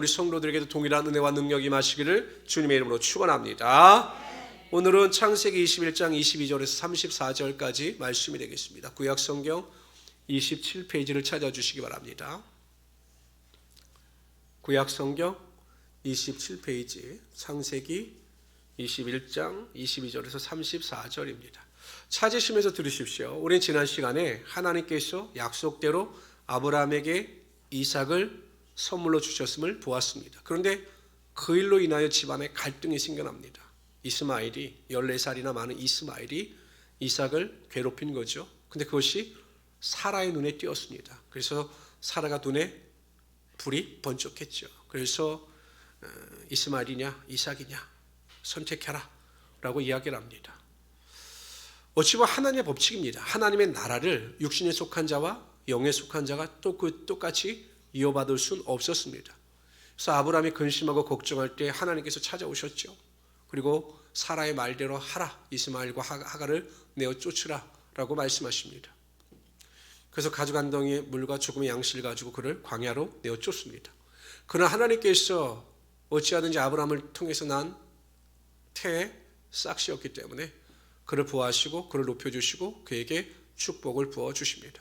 우리 성도들에게도 동일한 은혜와 능력이 임하시기를 주님의 이름으로 축원합니다. 오늘은 창세기 21장 22절에서 34절까지 말씀이 되겠습니다. 구약성경 27페이지를 찾아주시기 바랍니다. 구약성경 27페이지 창세기 21장 22절에서 34절입니다. 찾으시면서 들으십시오. 우리는 지난 시간에 하나님께서 약속대로 아브라함에게 이삭을 선물로 주셨음을 보았습니다. 그런데 그 일로 인하여 집안에 갈등이 생겨납니다. 이스마엘이 14살이나 많은 이스마엘이 이삭을 괴롭힌 거죠. 근데 그것이 사라의 눈에 띄었습니다. 그래서 사라가 눈에 불이 번쩍했죠. 그래서 이스마엘이냐 이삭이냐 선택해라 라고 이야기를 합니다. 어찌 보면 하나님의 법칙입니다. 하나님의 나라를 육신에 속한 자와 영에 속한 자가 똑같이 이어받을 수는 없었습니다. 그래서 아브라함이 근심하고 걱정할 때 하나님께서 찾아오셨죠. 그리고 사라의 말대로 하라, 이스마엘과 하가를 내어 쫓으라 라고 말씀하십니다. 그래서 가죽 한 덩이의 물과 조금의 양식을 가지고 그를 광야로 내어 쫓습니다. 그러나 하나님께서 어찌하든지 아브라함을 통해서 난 태의 싹시였기 때문에 그를 보호하시고 그를 높여주시고 그에게 축복을 부어주십니다.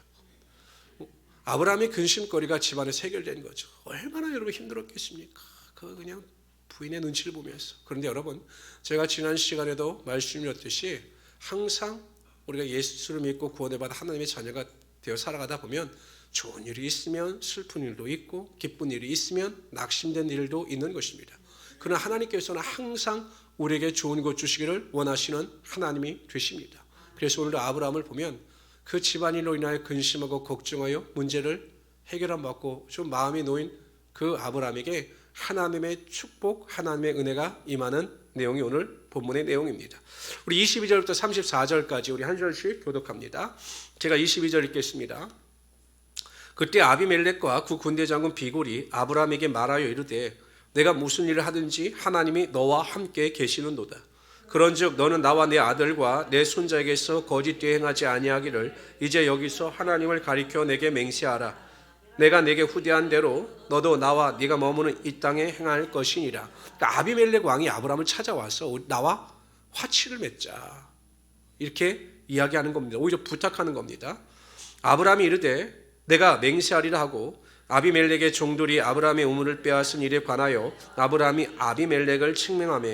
아브라함의 근심거리가 집안에 해결된 거죠. 얼마나 여러분 힘들었겠습니까? 그냥 부인의 눈치를 보면서. 그런데 여러분, 제가 지난 시간에도 말씀드렸듯이 항상 우리가 예수를 믿고 구원을 받아 하나님의 자녀가 되어 살아가다 보면 좋은 일이 있으면 슬픈 일도 있고 기쁜 일이 있으면 낙심된 일도 있는 것입니다. 그러나 하나님께서는 항상 우리에게 좋은 것 주시기를 원하시는 하나님이 되십니다. 그래서 오늘 아브라함을 보면 그 집안일로 인하여 근심하고 걱정하여 문제를 해결함 받고 좀 마음이 놓인 그 아브라함에게 하나님의 축복, 하나님의 은혜가 임하는 내용이 오늘 본문의 내용입니다. 우리 22절부터 34절까지 우리 한 절씩 교독합니다. 제가 22절 읽겠습니다. 그때 아비멜렉과 그 군대 장군 비골이 아브라함에게 말하여 이르되 내가 무슨 일을 하든지 하나님이 너와 함께 계시는도다. 그런즉 너는 나와 내 아들과 내 손자에게서 거짓 대행하지 아니하기를 이제 여기서 하나님을 가리켜 내게 맹세하라. 내가 내게 후대한 대로 너도 나와 네가 머무는 이 땅에 행할 것이니라. 그러니까 아비멜렉 왕이 아브라함을 찾아와서 나와 화치를 맺자 이렇게 이야기하는 겁니다. 오히려 부탁하는 겁니다. 아브라함이 이르되 내가 맹세하리라 하고 아비멜렉의 종들이 아브라함의 우물을 빼앗은 일에 관하여 아브라함이 아비멜렉을 칙명하며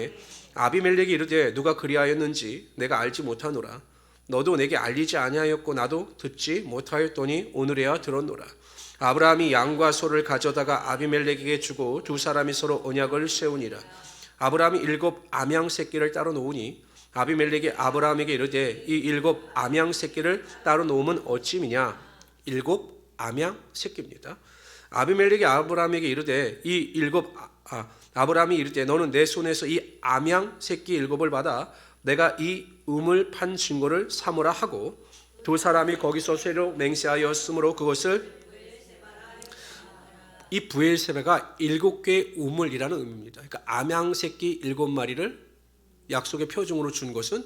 아비멜렉이 이르되 누가 그리하였는지 내가 알지 못하노라. 너도 내게 알리지 아니하였고 나도 듣지 못하였더니 오늘에야 들었노라. 아브라함이 양과 소를 가져다가 아비멜렉에게 주고 두 사람이 서로 언약을 세우니라. 아브라함이 7 암양 새끼를 따로 놓으니 아비멜렉이 아브라함에게 이르되 이 7 암양 새끼를 따로 놓으면 어찌미냐. 7 암양 새끼입니다. 아비멜렉이 아브라함에게 이르되 아브라함이 이르되 너는 내 손에서 이 암양 새끼 7을 받아 내가 이 우물 판 증거를 삼으라 하고 두 사람이 거기서 새로 맹세하였으므로 그것을 이 브엘세바가 7개의 우물이라는 의미입니다. 그러니까 암양 새끼 7마리를 약속의 표징으로 준 것은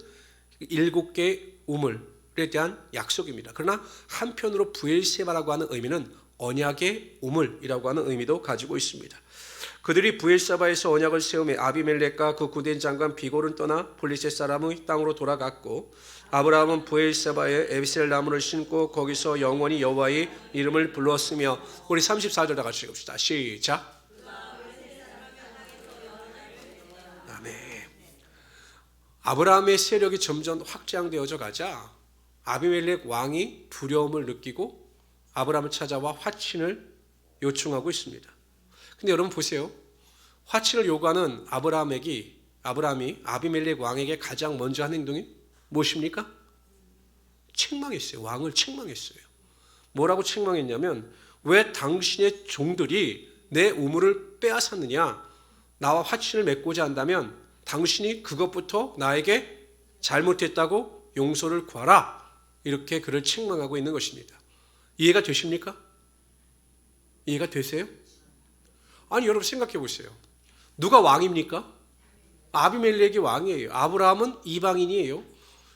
7개의 우물에 대한 약속입니다. 그러나 한편으로 브엘세바라고 하는 의미는 언약의 우물이라고 하는 의미도 가지고 있습니다. 그들이 브엘세바에서 언약을 세우며 아비멜렉과 그 군대 장관 비골은 떠나 블레셋 사람의 땅으로 돌아갔고 아브라함은 브엘세바에 에베셀 나무를 심고 거기서 영원히 여호와의 이름을 불렀으며 우리 34절 다 같이 읽읍시다. 시작. 아멘. 아브라함의 세력이 점점 확장되어져 가자 아비멜렉 왕이 두려움을 느끼고 아브라함을 찾아와 화친을 요청하고 있습니다. 근데 여러분 보세요. 화친을 요구하는 아브라함이 아비멜렉 왕에게 가장 먼저 한 행동이 무엇입니까? 책망했어요. 왕을 책망했어요. 뭐라고 책망했냐면 왜 당신의 종들이 내 우물을 빼앗았느냐. 나와 화친을 맺고자 한다면 당신이 그것부터 나에게 잘못했다고 용서를 구하라. 이렇게 그를 책망하고 있는 것입니다. 이해가 되십니까? 이해가 되세요? 아니 여러분 생각해 보세요. 누가 왕입니까? 아비멜렉이 왕이에요. 아브라함은 이방인이에요.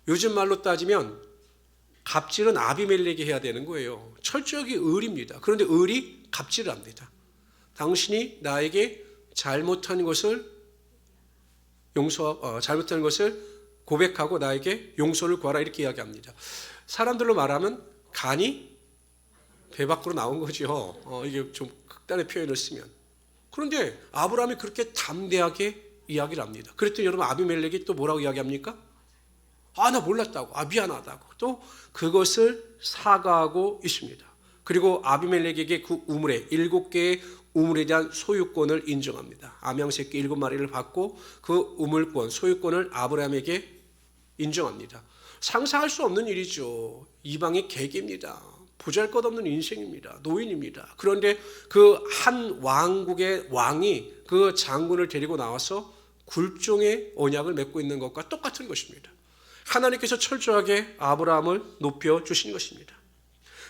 요즘 말로 따지면 갑질은 아비멜렉이 해야 되는 거예요. 철저하게 을입니다. 그런데 을이 갑질을 합니다. 당신이 나에게 잘못한 것을 잘못한 것을 고백하고 나에게 용서를 구하라 이렇게 이야기합니다. 사람들로 말하면 간이 배 밖으로 나온 거죠. 이게 좀 극단의 표현을 쓰면. 그런데 아브라함이 그렇게 담대하게 이야기를 합니다. 그랬더니 여러분 아비멜렉이 또 뭐라고 이야기합니까? 나 몰랐다고. 미안하다고. 또 그것을 사과하고 있습니다. 그리고 아비멜렉에게 그 우물에 7개의 우물에 대한 소유권을 인정합니다. 암양새끼 7마리를 받고 그 우물권, 소유권을 아브라함에게 인정합니다. 상상할 수 없는 일이죠. 이방의 계계입니다. 보잘것없는 인생입니다. 노인입니다. 그런데 그 한 왕국의 왕이 그 장군을 데리고 나와서 굴종의 언약을 맺고 있는 것과 똑같은 것입니다. 하나님께서 철저하게 아브라함을 높여주신 것입니다.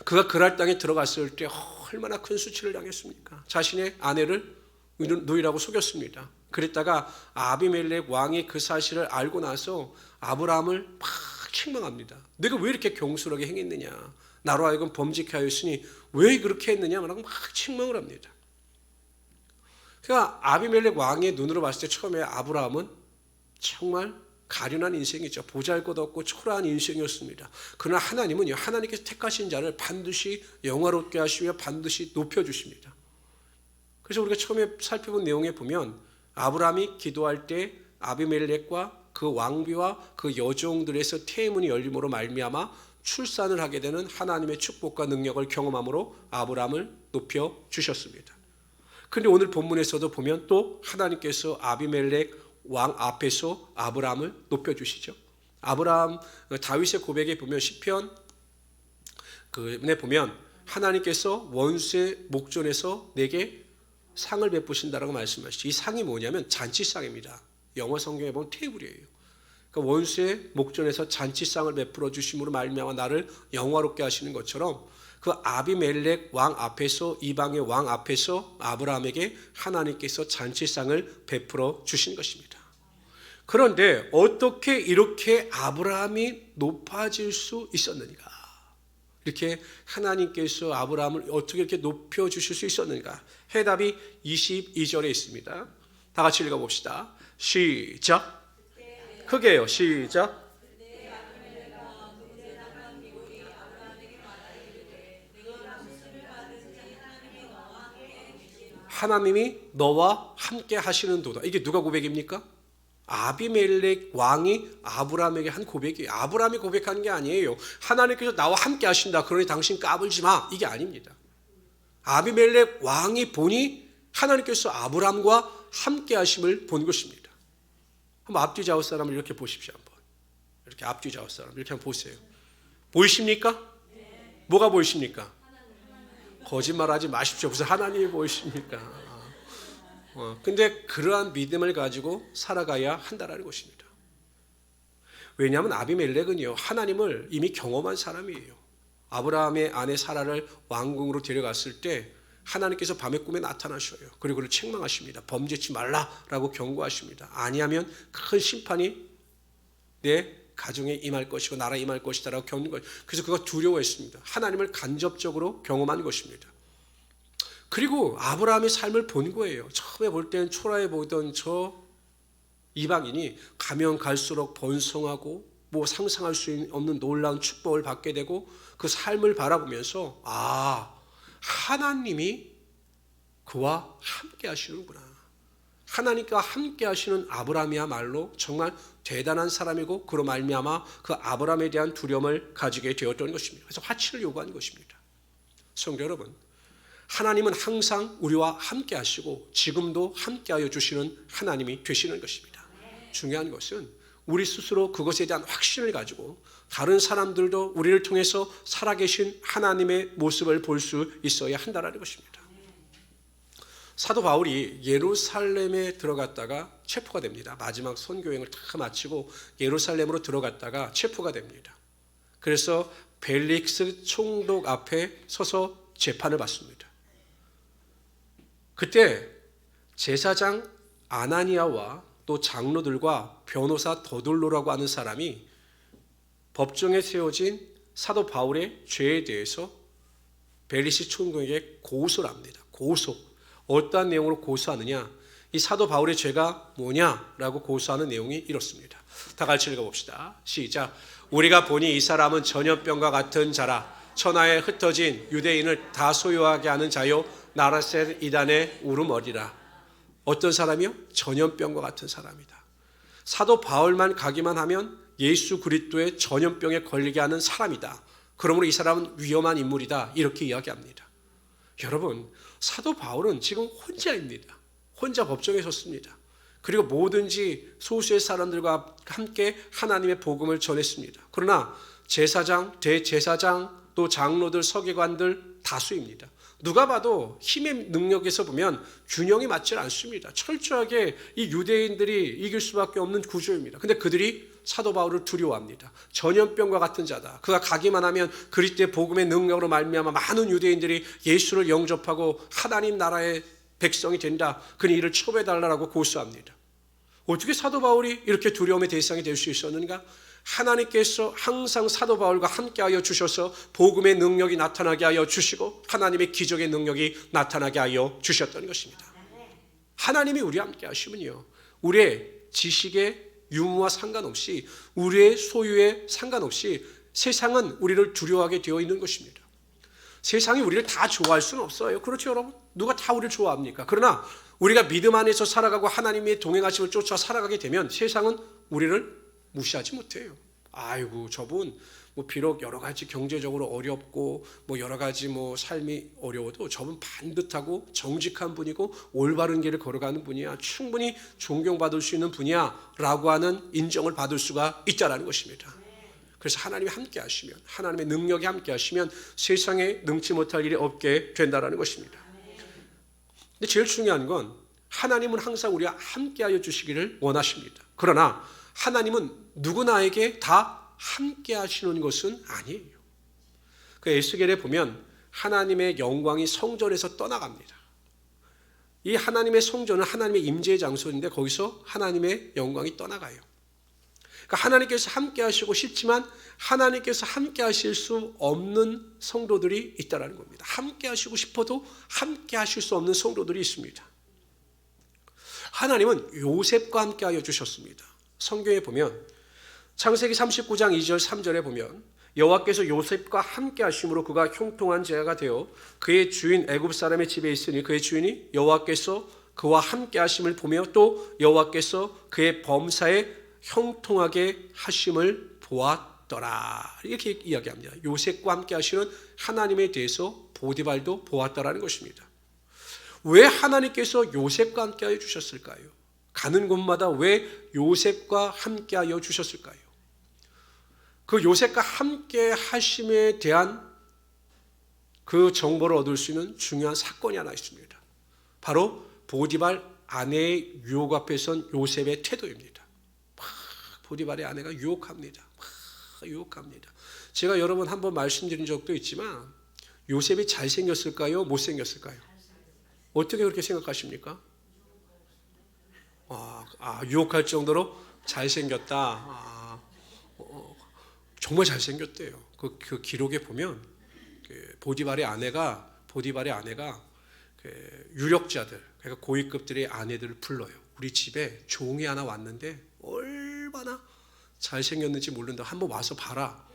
그가 그랄 땅에 들어갔을 때 얼마나 큰 수치를 당했습니까? 자신의 아내를 누이라고 속였습니다. 그랬다가 아비멜렉 왕이 그 사실을 알고 나서 아브라함을 막 책망합니다. 내가 왜 이렇게 경솔하게 행했느냐? 나로 하여금 범죄케 하였으니 왜 그렇게 했느냐라고 막 책망을 합니다. 그러니까 아비멜렉 왕의 눈으로 봤을 때 처음에 아브라함은 정말 가련한 인생이죠. 보잘것없고 초라한 인생이었습니다. 그러나 하나님은요, 하나님께서 택하신 자를 반드시 영화롭게 하시며 반드시 높여주십니다. 그래서 우리가 처음에 살펴본 내용에 보면 아브라함이 기도할 때 아비멜렉과 그 왕비와 그 여종들에서 태문이 열림으로 말미암아 출산을 하게 되는 하나님의 축복과 능력을 경험함으로 아브라함을 높여주셨습니다. 그런데 오늘 본문에서도 보면 또 하나님께서 아비멜렉 왕 앞에서 아브라함을 높여주시죠. 아브라함 다윗의 고백에 보면 시편 그에 보면 하나님께서 원수의 목전에서 내게 상을 베푸신다라고 말씀하시죠. 이 상이 뭐냐면 잔치상입니다. 영어 성경에 보면 테이블이에요. 그러니까 원수의 목전에서 잔치상을 베풀어 주심으로 말미암아 나를 영화롭게 하시는 것처럼 그 아비멜렉 왕 앞에서 이방의 왕 앞에서 아브라함에게 하나님께서 잔치상을 베풀어 주신 것입니다. 그런데 어떻게 이렇게 아브라함이 높아질 수 있었는가? 이렇게 하나님께서 아브라함을 어떻게 이렇게 높여 주실 수 있었는가? 해답이 22절에 있습니다. 다 같이 읽어봅시다. 시작. 크게요. 시작. 하나님이 너와 함께 하시는 도다. 이게 누가 고백입니까? 아비멜렉 왕이 아브라함에게 한 고백이에요. 아브라함이 고백하는 게 아니에요. 하나님께서 나와 함께 하신다. 그러니 당신 까불지 마. 이게 아닙니다. 아비멜렉 왕이 보니 하나님께서 아브라함과 함께 하심을 본 것입니다. 한번 앞뒤 좌우 사람을 이렇게 보십시오. 한번 이렇게 앞뒤 좌우 사람 이렇게 한번 보세요. 보이십니까? 네. 뭐가 보이십니까? 거짓말하지 마십시오. 무슨 하나님이 보이십니까? 근데 그러한 믿음을 가지고 살아가야 한다라는 것입니다. 왜냐하면 아비멜렉은요 하나님을 이미 경험한 사람이에요. 아브라함의 아내 사라를 왕궁으로 데려갔을 때 하나님께서 밤의 꿈에 나타나셔요. 그리고 그를 책망하십니다. 범죄치 말라라고 경고하십니다. 아니하면 큰 심판이 내 가정에 임할 것이고 나라에 임할 것이다라고 경고한 거예요. 그래서 그가 두려워했습니다. 하나님을 간접적으로 경험한 것입니다. 그리고 아브라함의 삶을 본 거예요. 처음에 볼 때는 초라해 보이던 저 이방인이 가면 갈수록 번성하고 뭐 상상할 수 없는 놀라운 축복을 받게 되고 그 삶을 바라보면서 하나님이 그와 함께 하시는구나. 하나님과 함께 하시는 아브라함이야말로 정말 대단한 사람이고 그로 말미암아 그 아브라함에 대한 두려움을 가지게 되었던 것입니다. 그래서 화치를 요구한 것입니다. 성도 여러분, 하나님은 항상 우리와 함께 하시고 지금도 함께하여 주시는 하나님이 되시는 것입니다. 중요한 것은 우리 스스로 그것에 대한 확신을 가지고 다른 사람들도 우리를 통해서 살아계신 하나님의 모습을 볼 수 있어야 한다는 것입니다. 사도 바울이 예루살렘에 들어갔다가 체포가 됩니다. 마지막 선교행을 다 마치고 예루살렘으로 들어갔다가 체포가 됩니다. 그래서 벨릭스 총독 앞에 서서 재판을 받습니다. 그때 제사장 아나니아와 또 장로들과 변호사 더둘로라고 하는 사람이 법정에 세워진 사도 바울의 죄에 대해서 벨리시 총독에게 고소를 합니다. 고소. 어떠한 내용으로 고소하느냐? 이 사도 바울의 죄가 뭐냐라고 고소하는 내용이 이렇습니다. 다 같이 읽어봅시다. 시작. 우리가 보니 이 사람은 전염병과 같은 자라. 천하에 흩어진 유대인을 다 소유하게 하는 자요 나라셋 이단의 울음어리라. 어떤 사람이요? 전염병과 같은 사람이다. 사도 바울만 가기만 하면 예수 그리스도의 전염병에 걸리게 하는 사람이다. 그러므로 이 사람은 위험한 인물이다. 이렇게 이야기합니다. 여러분, 사도 바울은 지금 혼자입니다. 혼자 법정에 섰습니다. 그리고 뭐든지 소수의 사람들과 함께 하나님의 복음을 전했습니다. 그러나 제사장, 대제사장, 또 장로들, 서기관들 다수입니다. 누가 봐도 힘의 능력에서 보면 균형이 맞지 않습니다. 철저하게 이 유대인들이 이길 수밖에 없는 구조입니다. 근데 그들이 사도 바울을 두려워합니다. 전염병과 같은 자다. 그가 가기만 하면 그리스도의 복음의 능력으로 말미암아 많은 유대인들이 예수를 영접하고 하나님 나라의 백성이 된다. 그니 이를 처벌해달라고 고소합니다. 어떻게 사도 바울이 이렇게 두려움의 대상이 될 수 있었는가? 하나님께서 항상 사도 바울과 함께하여 주셔서 복음의 능력이 나타나게 하여 주시고 하나님의 기적의 능력이 나타나게 하여 주셨던 것입니다. 하나님이 우리와 함께 하시면요, 우리의 지식의 유무와 상관없이, 우리의 소유에 상관없이 세상은 우리를 두려워하게 되어 있는 것입니다. 세상이 우리를 다 좋아할 수는 없어요. 그렇죠, 여러분? 누가 다 우리를 좋아합니까? 그러나 우리가 믿음 안에서 살아가고 하나님의 동행하심을 쫓아 살아가게 되면 세상은 우리를 무시하지 못해요. 아이고, 저분 비록 여러 가지 경제적으로 어렵고 여러 가지 삶이 어려워도 저분 반듯하고 정직한 분이고 올바른 길을 걸어가는 분이야. 충분히 존경받을 수 있는 분이야 라고 하는 인정을 받을 수가 있다는 것입니다. 그래서 하나님이 함께 하시면, 하나님의 능력이 함께 하시면 세상에 능치 못할 일이 없게 된다는 것입니다. 근데 제일 중요한 건 하나님은 항상 우리와 함께 하여 주시기를 원하십니다. 그러나 하나님은 누구나에게 다 함께 하시는 것은 아니에요. 그 에스겔에 보면 하나님의 영광이 성전에서 떠나갑니다. 이 하나님의 성전은 하나님의 임재의 장소인데 거기서 하나님의 영광이 떠나가요. 그러니까 하나님께서 함께 하시고 싶지만 하나님께서 함께 하실 수 없는 성도들이 있다는 겁니다. 함께 하시고 싶어도 함께 하실 수 없는 성도들이 있습니다. 하나님은 요셉과 함께 하여 주셨습니다. 성경에 보면 창세기 39장 2절 3절에 보면 여호와께서 요셉과 함께 하심으로 그가 형통한 자가 되어 그의 주인 애굽 사람의 집에 있으니 그의 주인이 여호와께서 그와 함께 하심을 보며 또 여호와께서 그의 범사에 형통하게 하심을 보았더라. 이렇게 이야기합니다. 요셉과 함께 하시는 하나님에 대해서 보디발도 보았다라는 것입니다. 왜 하나님께서 요셉과 함께 하여 주셨을까요? 가는 곳마다 왜 요셉과 함께 하여 주셨을까요? 그 요셉과 함께 하심에 대한 그 정보를 얻을 수 있는 중요한 사건이 하나 있습니다. 바로 보디발 아내의 유혹 앞에 선 요셉의 태도입니다. 보디발의 아내가 유혹합니다. 유혹합니다. 제가 여러 번 한번 말씀드린 적도 있지만 요셉이 잘생겼을까요? 못생겼을까요? 어떻게 그렇게 생각하십니까? 유혹할 정도로 잘생겼다. 정말 잘생겼대요. 그 기록에 보면 보디발의 아내가 유력자들, 그러니까 고위급들의 아내들을 불러요. 우리 집에 종이 하나 왔는데 얼마나 잘생겼는지 모른다. 한번 와서 봐라.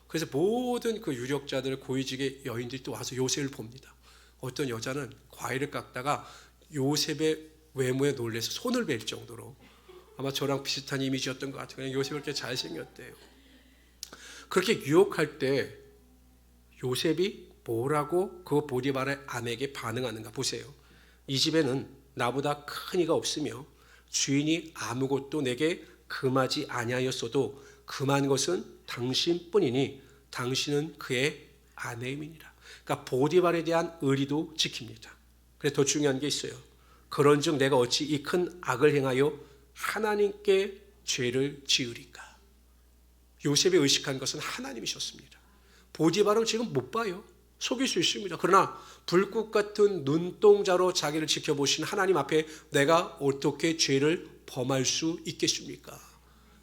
그래서 모든 그 유력자들, 고위직의 여인들이 또 와서 요셉을 봅니다. 어떤 여자는 과일을 깎다가 요셉의 외모에 놀라서 손을 벨 정도로, 아마 저랑 비슷한 이미지였던 것 같아요. 그냥 요셉이 그렇게 잘생겼대요. 그렇게 유혹할 때 요셉이 뭐라고 그 보디발의 아내에게 반응하는가 보세요. 이 집에는 나보다 큰 이가 없으며 주인이 아무것도 내게 금하지 아니하였어도 금한 것은 당신뿐이니 당신은 그의 아내임이니라. 그러니까 보디발에 대한 의리도 지킵니다. 그래서 더 중요한 게 있어요. 그런즉 내가 어찌 이 큰 악을 행하여 하나님께 죄를 지으리까. 요셉이 의식한 것은 하나님이셨습니다. 보디발은 지금 못 봐요. 속일 수 있습니다. 그러나 불꽃 같은 눈동자로 자기를 지켜보신 하나님 앞에 내가 어떻게 죄를 범할 수 있겠습니까?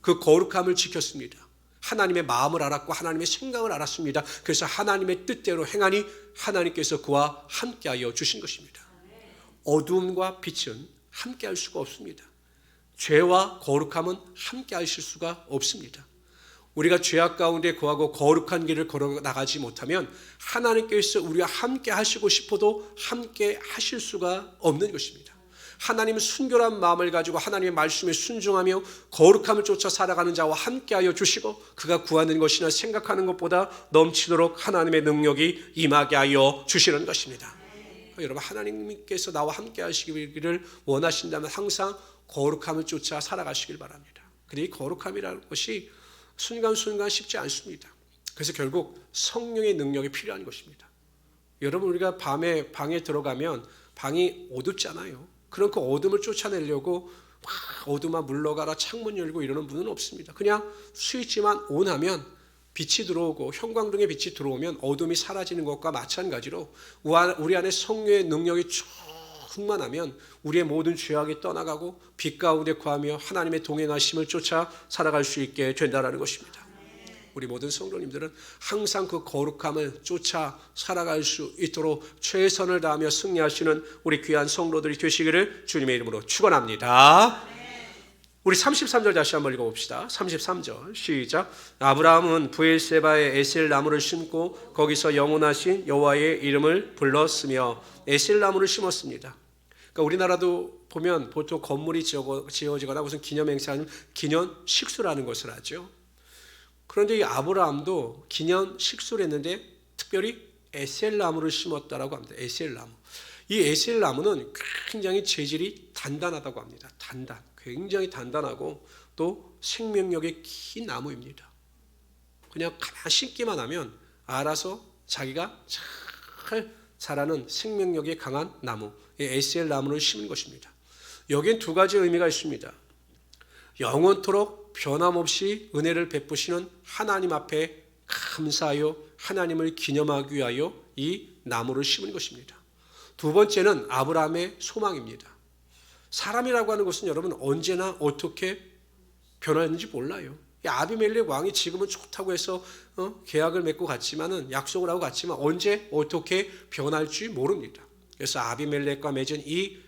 그 거룩함을 지켰습니다. 하나님의 마음을 알았고 하나님의 생각을 알았습니다. 그래서 하나님의 뜻대로 행하니 하나님께서 그와 함께하여 주신 것입니다. 어둠과 빛은 함께 할 수가 없습니다. 죄와 거룩함은 함께 하실 수가 없습니다. 우리가 죄악 가운데 거하고 거룩한 길을 걸어 나가지 못하면 하나님께서 우리와 함께 하시고 싶어도 함께 하실 수가 없는 것입니다. 하나님은 순결한 마음을 가지고 하나님의 말씀에 순종하며 거룩함을 쫓아 살아가는 자와 함께하여 주시고 그가 구하는 것이나 생각하는 것보다 넘치도록 하나님의 능력이 임하게 하여 주시는 것입니다. 여러분, 하나님께서 나와 함께 하시기를 원하신다면 항상 거룩함을 쫓아 살아가시길 바랍니다. 근데 이 거룩함이라는 것이 순간순간 쉽지 않습니다. 그래서 결국 성령의 능력이 필요한 것입니다. 여러분, 우리가 밤에 방에 들어가면 방이 어둡잖아요. 그럼 그 어둠을 쫓아내려고 막 어둠아 물러가라 창문 열고 이러는 분은 없습니다. 그냥 스위치만 온하면 빛이 들어오고 형광등의 빛이 들어오면 어둠이 사라지는 것과 마찬가지로 우리 안에 성령의 능력이 충만하면 우리의 모든 죄악이 떠나가고 빛 가운데 거하며 하나님의 동행하심을 쫓아 살아갈 수 있게 된다는 것입니다. 우리 모든 성도님들은 항상 그 거룩함을 쫓아 살아갈 수 있도록 최선을 다하며 승리하시는 우리 귀한 성도들이 되시기를 주님의 이름으로 축원합니다. 우리 33절 다시 한번 읽어봅시다. 33절 시작. 아브라함은 브엘세바에 에셀 나무를 심고 거기서 영원하신 여호와의 이름을 불렀으며 에셀 나무를 심었습니다. 그러니까 우리나라도 보면 보통 건물이 지어지거나 무슨 기념행사 아니면 기념식수라는 것을 하죠. 그런데 이 아브라함도 기념식수를 했는데 특별히 에셀 나무를 심었다라고 합니다. 에셀 나무. 이 에셀 나무는 굉장히 재질이 단단하다고 합니다. 굉장히 단단하고 또 생명력이 긴 나무입니다. 그냥 가만히 심기만 하면 알아서 자기가 잘 자라는 생명력이 강한 나무, 에셀 나무를 심은 것입니다. 여기엔 두 가지 의미가 있습니다. 영원토록 변함없이 은혜를 베푸시는 하나님 앞에 감사하여 하나님을 기념하기 위하여 이 나무를 심은 것입니다. 두 번째는 아브라함의 소망입니다. 사람이라고 하는 것은 여러분 언제나 어떻게 변하는지 몰라요. 아비멜렉 왕이 지금은 좋다고 해서 계약을 맺고 갔지만은 약속을 하고 갔지만 언제 어떻게 변할지 모릅니다. 그래서 아비멜렉과 맺은 이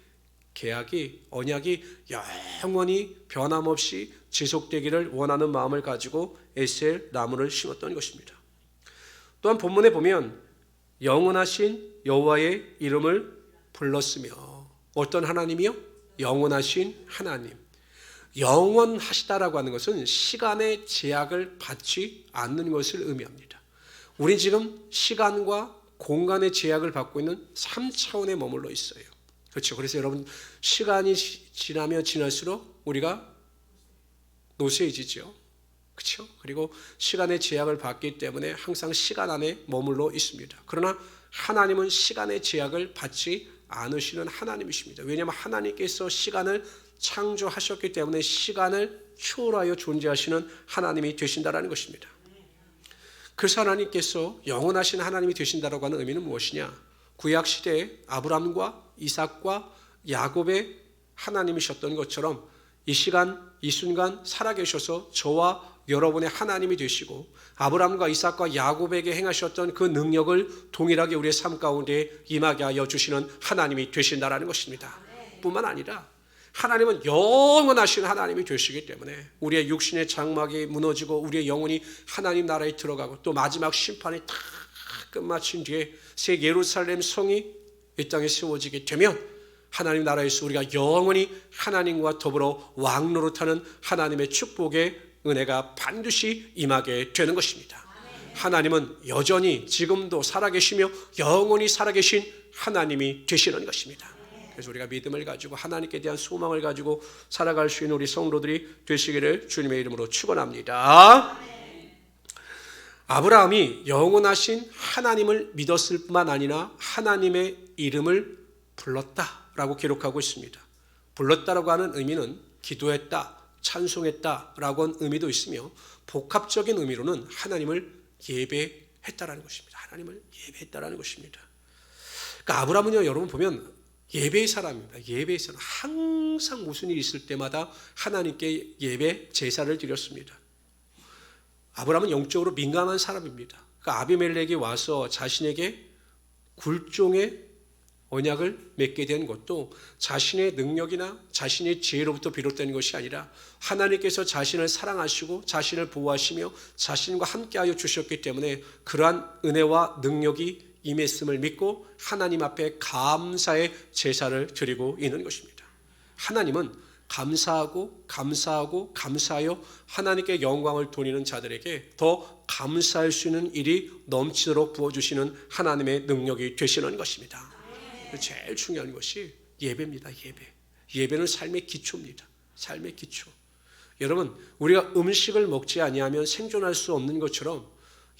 계약이 언약이 영원히 변함없이 지속되기를 원하는 마음을 가지고 에셀 나무를 심었던 것입니다. 또한 본문에 보면 영원하신 여호와의 이름을 불렀으며 어떤 하나님이요? 영원하신 하나님. 영원하시다라고 하는 것은 시간의 제약을 받지 않는 것을 의미합니다. 우리 지금 시간과 공간의 제약을 받고 있는 3차원에 머물러 있어요. 그렇죠. 그래서 여러분 시간이 지나면 지날수록 우리가 노쇠해지죠. 그렇죠. 그리고 시간의 제약을 받기 때문에 항상 시간 안에 머물러 있습니다. 그러나 하나님은 시간의 제약을 받지 않으시는 하나님이십니다. 왜냐하면 하나님께서 시간을 창조하셨기 때문에 시간을 초월하여 존재하시는 하나님이 되신다라는 것입니다. 그래서 하나님께서 영원하신 하나님이 되신다라고 하는 의미는 무엇이냐? 구약 시대에 아브라함과 이삭과 야곱의 하나님이셨던 것처럼 이 시간 이 순간 살아계셔서 저와 여러분의 하나님이 되시고 아브라함과 이삭과 야곱에게 행하셨던 그 능력을 동일하게 우리의 삶 가운데 임하게 하여 주시는 하나님이 되신다라는 것입니다. 뿐만 아니라 하나님은 영원하신 하나님이 되시기 때문에 우리의 육신의 장막이 무너지고 우리의 영혼이 하나님 나라에 들어가고 또 마지막 심판이 다 끝마친 뒤에 새 예루살렘 성이 이 땅에 세워지게 되면 하나님 나라에서 우리가 영원히 하나님과 더불어 왕노릇하는 하나님의 축복의 은혜가 반드시 임하게 되는 것입니다. 하나님은 여전히 지금도 살아계시며 영원히 살아계신 하나님이 되시는 것입니다. 그래서 우리가 믿음을 가지고 하나님께 대한 소망을 가지고 살아갈 수 있는 우리 성도들이 되시기를 주님의 이름으로 축원합니다. 아브라함이 영원하신 하나님을 믿었을 뿐만 아니라 하나님의 이름을 불렀다라고 기록하고 있습니다. 불렀다라고 하는 의미는 기도했다, 찬송했다라고 하는 의미도 있으며 복합적인 의미로는 하나님을 예배했다라는 것입니다. 하나님을 예배했다라는 것입니다. 그러니까 아브라함은요, 여러분 보면 예배의 사람입니다. 예배의 사람. 항상 무슨 일이 있을 때마다 하나님께 예배 제사를 드렸습니다. 아브라함은 영적으로 민감한 사람입니다. 그러니까 아비멜렉이 와서 자신에게 굴종의 언약을 맺게 된 것도 자신의 능력이나 자신의 지혜로부터 비롯된 것이 아니라 하나님께서 자신을 사랑하시고 자신을 보호하시며 자신과 함께하여 주셨기 때문에 그러한 은혜와 능력이 임했음을 믿고 하나님 앞에 감사의 제사를 드리고 있는 것입니다. 하나님은 감사하고 감사하고 감사하여 하나님께 영광을 돌리는 자들에게 더 감사할 수 있는 일이 넘치도록 부어주시는 하나님의 능력이 되시는 것입니다. 제일 중요한 것이 예배입니다. 예배는 삶의 기초입니다. 삶의 기초. 여러분, 우리가 음식을 먹지 아니하면 생존할 수 없는 것처럼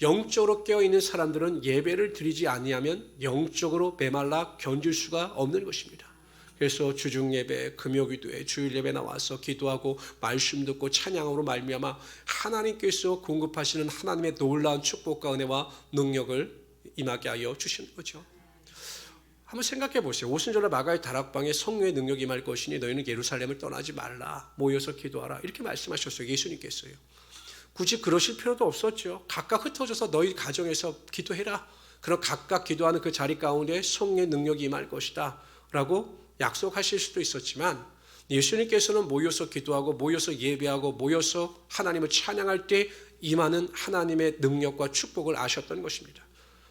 영적으로 깨어있는 사람들은 예배를 드리지 아니하면 영적으로 메말라 견딜 수가 없는 것입니다. 그래서 주중예배, 금요기도회, 주일예배 나와서 기도하고 말씀 듣고 찬양으로 말미암아 하나님께서 공급하시는 하나님의 놀라운 축복과 은혜와 능력을 임하게 하여 주시는 거죠. 한번 생각해 보세요. 오순절날 마가의 다락방에 성령의 능력이 임할 것이니 너희는 예루살렘을 떠나지 말라. 모여서 기도하라. 이렇게 말씀하셨어요. 예수님께서요. 굳이 그러실 필요도 없었죠. 각각 흩어져서 너희 가정에서 기도해라. 그럼 각각 기도하는 그 자리 가운데 성령의 능력이 임할 것이다 라고 약속하실 수도 있었지만 예수님께서는 모여서 기도하고 모여서 예배하고 모여서 하나님을 찬양할 때 임하는 하나님의 능력과 축복을 아셨던 것입니다.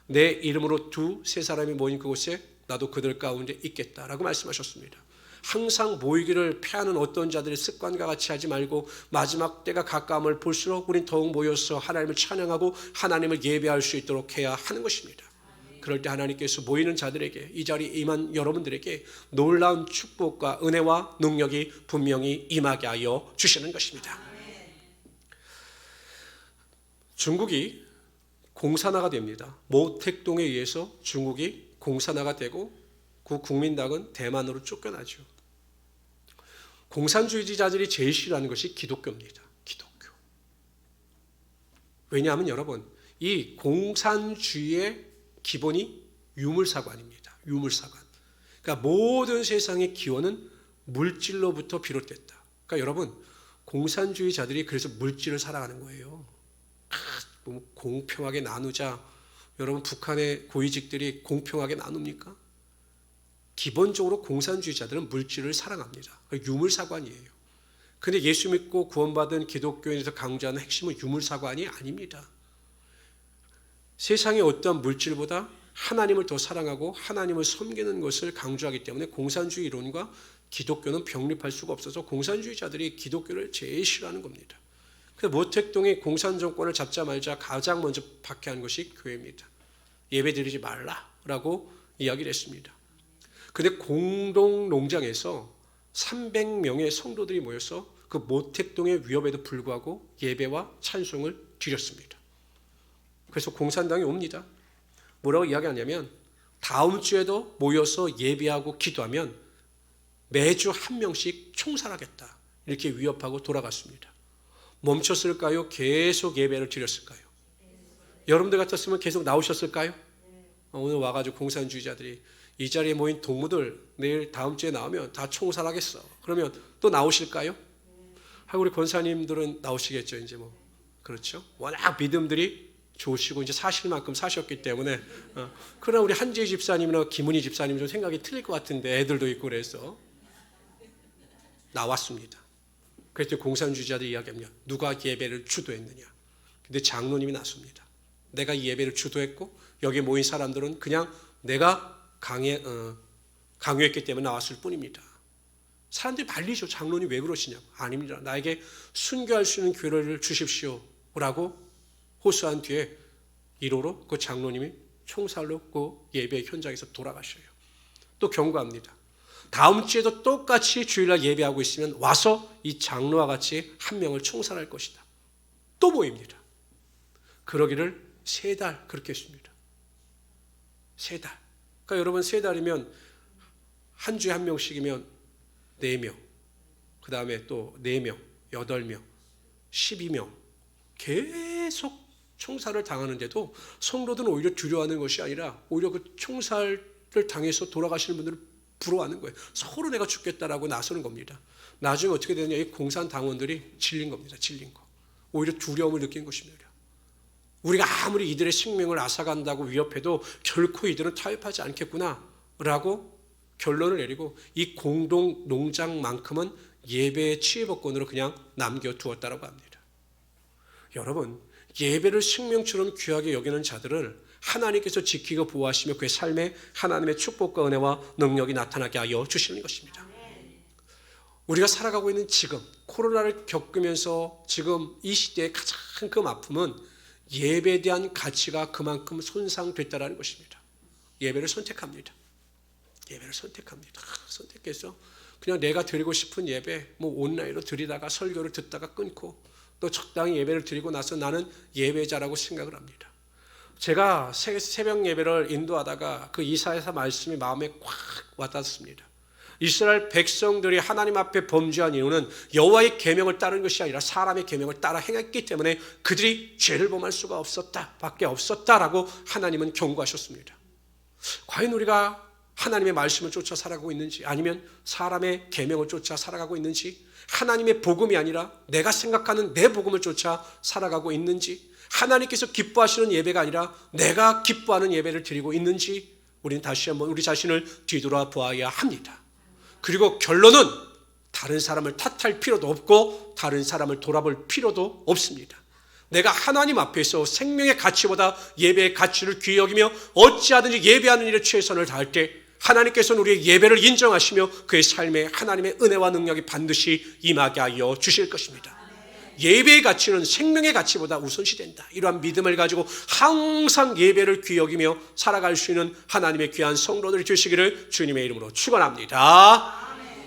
내 이름으로 두세 사람이 모인 그곳에 나도 그들 가운데 있겠다라고 말씀하셨습니다. 항상 모이기를 패하는 어떤 자들의 습관과 같이 하지 말고 마지막 때가 가까움을 볼수록 우린 더욱 모여서 하나님을 찬양하고 하나님을 예배할 수 있도록 해야 하는 것입니다. 그럴 때 하나님께서 모이는 자들에게, 이 자리에 임한 여러분들에게 놀라운 축복과 은혜와 능력이 분명히 임하게 하여 주시는 것입니다. 중국이 공산화가 됩니다. 모택동에 의해서 중국이 공산화가 되고 그 국민당은 대만으로 쫓겨나죠. 공산주의자들이 제일 싫어하는 것이 기독교입니다. 기독교. 왜냐하면 여러분, 이 공산주의의 기본이 유물사관입니다. 유물사관. 그러니까 모든 세상의 기원은 물질로부터 비롯됐다. 그러니까 여러분, 공산주의자들이 그래서 물질을 사랑하는 거예요. 공평하게 나누자. 여러분, 북한의 고위직들이 공평하게 나눕니까? 기본적으로 공산주의자들은 물질을 사랑합니다. 유물사관이에요. 그런데 예수 믿고 구원받은 기독교인에서 강조하는 핵심은 유물사관이 아닙니다. 세상의 어떠한 물질보다 하나님을 더 사랑하고 하나님을 섬기는 것을 강조하기 때문에 공산주의 이론과 기독교는 병립할 수가 없어서 공산주의자들이 기독교를 제일 싫어하는 겁니다. 그래서 모택동이 공산 정권을 잡자마자 가장 먼저 박해한 것이 교회입니다. 예배드리지 말라라고 이야기를 했습니다. 그런데 공동 농장에서 300명의 성도들이 모여서 그 모택동의 위협에도 불구하고 예배와 찬송을 드렸습니다. 그래서 공산당이 옵니다. 뭐라고 이야기하냐면 다음 주에도 모여서 예배하고 기도하면 매주 한 명씩 총살하겠다. 이렇게 위협하고 돌아갔습니다. 멈췄을까요? 계속 예배를 드렸을까요? 여러분들 같았으면 계속 나오셨을까요? 오늘 와가지고 공산주의자들이 이 자리에 모인 동무들 내일 다음 주에 나오면 다 총살하겠어. 그러면 또 나오실까요? 하고 우리 권사님들은 나오시겠죠. 이제 뭐 그렇죠. 워낙 믿음들이 좋으시고 이제 사실 만큼 사셨기 때문에 그러나 우리 한지희 집사님이나 김은희 집사님 좀 생각이 틀릴 것 같은데 애들도 있고 그래서 나왔습니다. 그래서 공산주의자들이 이야기합니다. 누가 예배를 주도했느냐. 근데 장로님이 나섭니다. 내가 이 예배를 주도했고 여기 모인 사람들은 그냥 내가 강요했기 때문에 나왔을 뿐입니다. 사람들이 말리죠. 장로님 왜 그러시냐고. 아닙니다. 나에게 순교할 수 있는 기회를 주십시오 라고 호소한 뒤에 1호로 그 장로님이 총살로 그 예배 현장에서 돌아가셔요. 또 경고합니다. 다음 주에도 똑같이 주일날 예배하고 있으면 와서 이 장로와 같이 한 명을 총살할 것이다. 또 모입니다. 그러기를 3달 그렇게 했습니다. 3달. 그러니까 여러분 3달이면 한 주에 한 명씩이면 4명. 그 다음에 또 4명, 8명, 12명. 계속 총살을 당하는데도 성도들은 오히려 두려워하는 것이 아니라 오히려 그 총살을 당해서 돌아가시는 분들을 부러워하는 거예요. 서로 내가 죽겠다라고 나서는 겁니다. 나중에 어떻게 되느냐, 이 공산당원들이 질린 겁니다. 질린 거. 오히려 두려움을 느낀 것입니다. 우리가 아무리 이들의 생명을 앗아간다고 위협해도 결코 이들은 타협하지 않겠구나 라고 결론을 내리고 이 공동 농장만큼은 예배의 취업권으로 그냥 남겨두었다라고 합니다. 여러분, 예배를 생명처럼 귀하게 여기는 자들을 하나님께서 지키고 보호하시며 그의 삶에 하나님의 축복과 은혜와 능력이 나타나게 하여 주시는 것입니다. 우리가 살아가고 있는 지금 코로나를 겪으면서 지금 이 시대의 가장 큰 아픔은 예배에 대한 가치가 그만큼 손상됐다는 것입니다. 예배를 선택합니다. 예배를 선택합니다. 선택해서 그냥 내가 드리고 싶은 예배 온라인으로 드리다가 설교를 듣다가 끊고 또 적당히 예배를 드리고 나서 나는 예배자라고 생각을 합니다. 제가 새벽 예배를 인도하다가 그 이사야서 말씀이 마음에 꽉 와닿습니다. 이스라엘 백성들이 하나님 앞에 범죄한 이유는 여호와의 계명을 따르는 것이 아니라 사람의 계명을 따라 행했기 때문에 그들이 죄를 범할 수가 없었다 밖에 없었다라고 하나님은 경고하셨습니다. 과연 우리가 하나님의 말씀을 쫓아 살아가고 있는지 아니면 사람의 계명을 쫓아 살아가고 있는지 하나님의 복음이 아니라 내가 생각하는 내 복음을 쫓아 살아가고 있는지 하나님께서 기뻐하시는 예배가 아니라 내가 기뻐하는 예배를 드리고 있는지 우리는 다시 한번 우리 자신을 뒤돌아보아야 합니다. 그리고 결론은 다른 사람을 탓할 필요도 없고 다른 사람을 돌아볼 필요도 없습니다. 내가 하나님 앞에서 생명의 가치보다 예배의 가치를 귀히 여기며 어찌하든지 예배하는 일에 최선을 다할 때 하나님께서는 우리의 예배를 인정하시며 그의 삶에 하나님의 은혜와 능력이 반드시 임하게 하여 주실 것입니다. 예배의 가치는 생명의 가치보다 우선시된다. 이러한 믿음을 가지고 항상 예배를 귀히 여기며 살아갈 수 있는 하나님의 귀한 성도들이 되시기를 주님의 이름으로 축원합니다.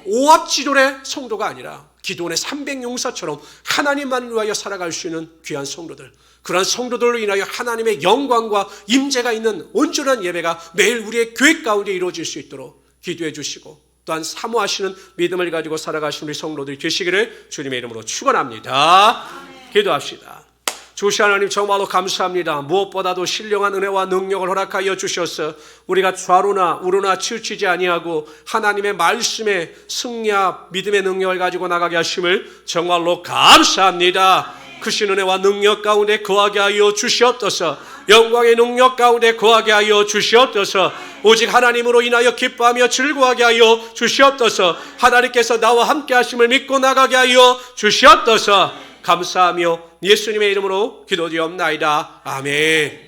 오합지졸의 성도가 아니라 기도원의 300용사처럼 하나님만을 위하여 살아갈 수 있는 귀한 성도들, 그러한 성도들로 인하여 하나님의 영광과 임재가 있는 온전한 예배가 매일 우리의 교회 가운데 이루어질 수 있도록 기도해 주시고 또한 사모하시는 믿음을 가지고 살아가시는 우리 성도들이 되시기를 주님의 이름으로 축원합니다. 기도합시다. 주시 하나님 정말로 감사합니다. 무엇보다도 신령한 은혜와 능력을 허락하여 주셔서 우리가 좌로나 우로나 치우치지 아니하고 하나님의 말씀에 승리와 믿음의 능력을 가지고 나가게 하심을 정말로 감사합니다. 크신 은혜와 능력 가운데 거하게 하여 주시옵소서. 영광의 능력 가운데 거하게 하여 주시옵소서. 오직 하나님으로 인하여 기뻐하며 즐거워하게 하여 주시옵소서. 하나님께서 나와 함께 하심을 믿고 나가게 하여 주시옵소서. 감사하며 예수님의 이름으로 기도드리옵나이다. 아멘.